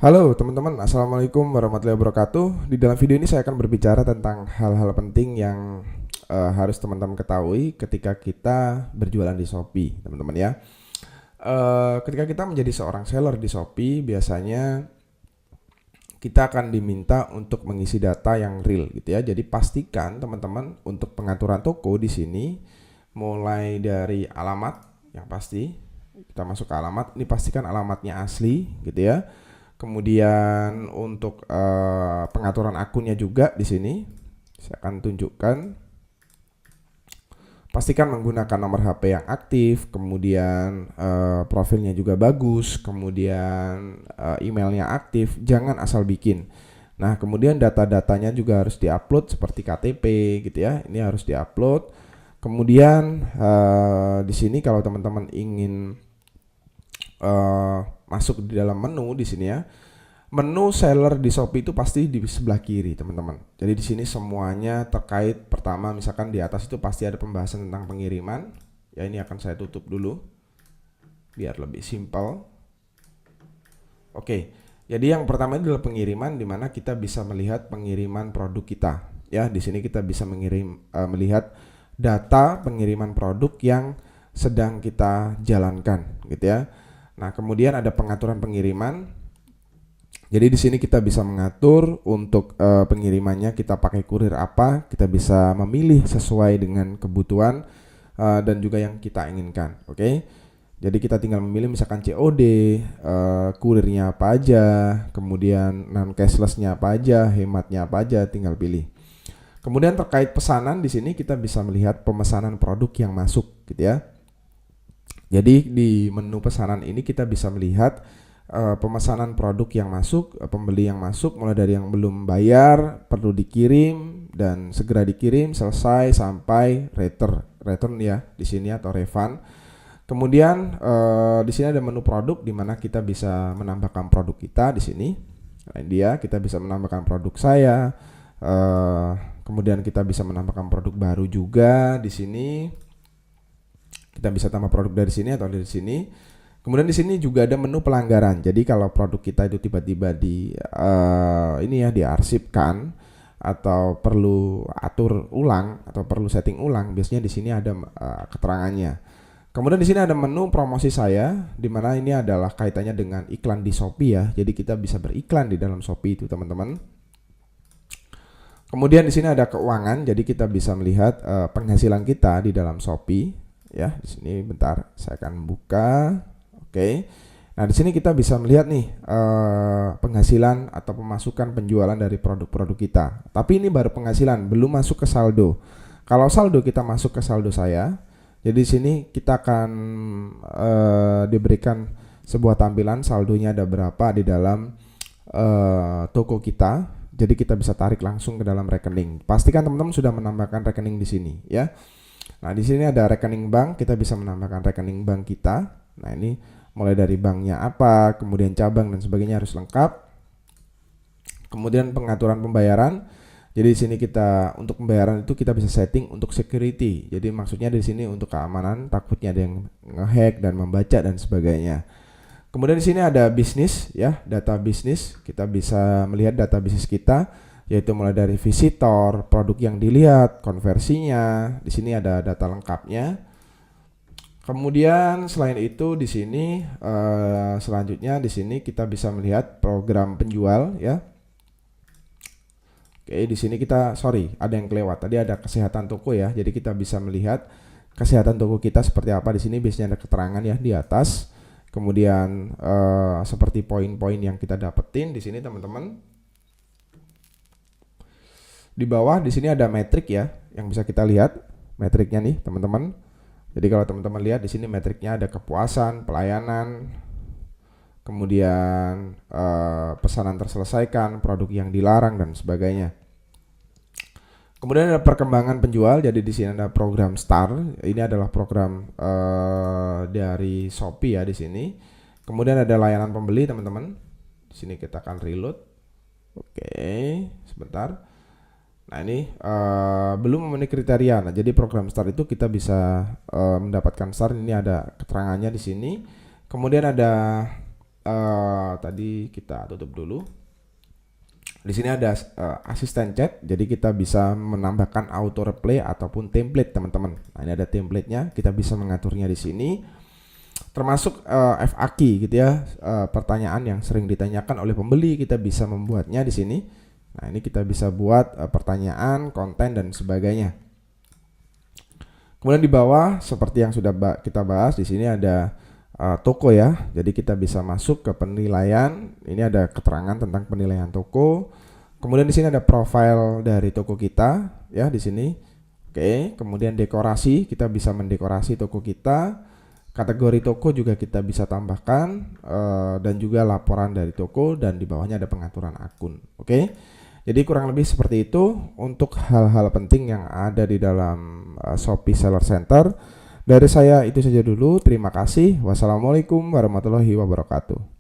Halo teman-teman, Assalamualaikum warahmatullahi wabarakatuh. Di dalam video ini saya akan berbicara tentang hal-hal penting yang harus teman-teman ketahui ketika kita berjualan di Shopee, teman-teman ya. Ketika kita menjadi seorang seller di Shopee, biasanya kita akan diminta untuk mengisi data yang real gitu ya. Jadi pastikan teman-teman untuk pengaturan toko di sini, mulai dari alamat yang pasti, kita masuk ke alamat, ini pastikan alamatnya asli gitu ya. Kemudian untuk pengaturan akunnya juga di sini saya akan tunjukkan. Pastikan menggunakan nomor HP yang aktif, kemudian profilnya juga bagus, kemudian emailnya aktif, jangan asal bikin. Nah, kemudian data-datanya juga harus diupload seperti KTP gitu ya. Ini harus diupload. Kemudian di sini kalau teman-teman ingin masuk di dalam menu di sini ya. Menu seller di Shopee itu pasti di sebelah kiri, teman-teman. Jadi di sini semuanya terkait, pertama misalkan di atas itu pasti ada pembahasan tentang pengiriman. Ya, ini akan saya tutup dulu biar lebih simpel. Oke. Jadi yang pertama itu adalah pengiriman, di mana kita bisa melihat pengiriman produk kita. Ya, di sini kita bisa melihat data pengiriman produk yang sedang kita jalankan gitu ya. Nah, kemudian ada pengaturan pengiriman. Jadi di sini kita bisa mengatur untuk pengirimannya kita pakai kurir apa, kita bisa memilih sesuai dengan kebutuhan dan juga yang kita inginkan. Oke. Jadi kita tinggal memilih misalkan COD, kurirnya apa aja, kemudian non cashlessnya apa aja, hematnya apa aja, tinggal pilih. Kemudian terkait pesanan di sini kita bisa melihat pemesanan produk yang masuk gitu ya. Jadi di menu pesanan ini kita bisa melihat pemesanan produk yang masuk, pembeli yang masuk, mulai dari yang belum bayar, perlu dikirim dan segera dikirim, selesai sampai return ya di sini atau refund. Kemudian di sini ada menu produk di mana kita bisa menambahkan produk kita di sini. Nah, dia kita bisa menambahkan produk saya. Kemudian kita bisa menambahkan produk baru juga di sini. Kita bisa tambah produk dari sini atau dari sini. Kemudian di sini juga ada menu pelanggaran. Jadi kalau produk kita itu tiba-tiba diarsipkan atau perlu atur ulang atau perlu setting ulang, biasanya di sini ada keterangannya. Kemudian di sini ada menu promosi saya, di mana ini adalah kaitannya dengan iklan di Shopee ya. Jadi kita bisa beriklan di dalam Shopee itu, teman-teman. Kemudian di sini ada keuangan, jadi kita bisa melihat penghasilan kita di dalam Shopee ya. Di sini bentar, saya akan buka. Oke. Nah, di sini kita bisa melihat nih penghasilan atau pemasukan penjualan dari produk-produk kita. Tapi ini baru penghasilan, belum masuk ke saldo. Kalau saldo kita masuk ke saldo saya. Jadi di sini kita akan diberikan sebuah tampilan saldonya ada berapa di dalam toko kita. Jadi kita bisa tarik langsung ke dalam rekening. Pastikan teman-teman sudah menambahkan rekening di sini ya. Nah, di sini ada rekening bank, kita bisa menambahkan rekening bank kita. Nah, ini mulai dari banknya apa, kemudian cabang dan sebagainya harus lengkap. Kemudian pengaturan pembayaran. Jadi di sini kita untuk pembayaran itu kita bisa setting untuk security. Jadi maksudnya di sini untuk keamanan, takutnya ada yang ngehack dan membaca dan sebagainya. Kemudian di sini ada bisnis ya, data bisnis. Kita bisa melihat data bisnis kita, yaitu mulai dari visitor, produk yang dilihat, konversinya. Di sini ada data lengkapnya. Kemudian selain itu di sini selanjutnya di sini kita bisa melihat program penjual ya. Oke, di sini kita ada yang kelewat. Tadi ada kesehatan toko ya. Jadi kita bisa melihat kesehatan toko kita seperti apa. Di sini biasanya ada keterangan ya di atas. Kemudian seperti poin-poin yang kita dapetin di sini, teman-teman. Di bawah di sini ada metrik ya yang bisa kita lihat metriknya nih, teman-teman. Jadi kalau teman-teman lihat di sini metriknya ada kepuasan, pelayanan, kemudian pesanan terselesaikan, produk yang dilarang dan sebagainya. Kemudian ada perkembangan penjual. Jadi di sini ada program Star. Ini adalah program dari Shopee ya di sini. Kemudian ada layanan pembeli, teman-teman. Di sini kita akan reload. Oke, sebentar. Nah, ini belum memenuhi kriteria. Nah, jadi program Start itu kita bisa mendapatkan Start. Ini ada keterangannya di sini. Kemudian ada Tadi kita tutup dulu. Di sini ada asisten chat, jadi kita bisa menambahkan auto reply ataupun template teman-teman. Nah, ini ada templatenya, kita bisa mengaturnya di sini. Termasuk FAQ gitu ya, pertanyaan yang sering ditanyakan oleh pembeli, kita bisa membuatnya di sini. Nah, ini kita bisa buat pertanyaan, konten dan sebagainya. Kemudian di bawah seperti yang sudah kita bahas, di sini ada toko ya. Jadi kita bisa masuk ke penilaian. Ini ada keterangan tentang penilaian toko. Kemudian di sini ada profil dari toko kita ya di sini. Oke, kemudian dekorasi, kita bisa mendekorasi toko kita. Kategori toko juga kita bisa tambahkan dan juga laporan dari toko, dan di bawahnya ada pengaturan akun. Oke. Jadi kurang lebih seperti itu untuk hal-hal penting yang ada di dalam Shopee Seller Center. Dari saya itu saja dulu. Terima kasih. Wassalamualaikum warahmatullahi wabarakatuh.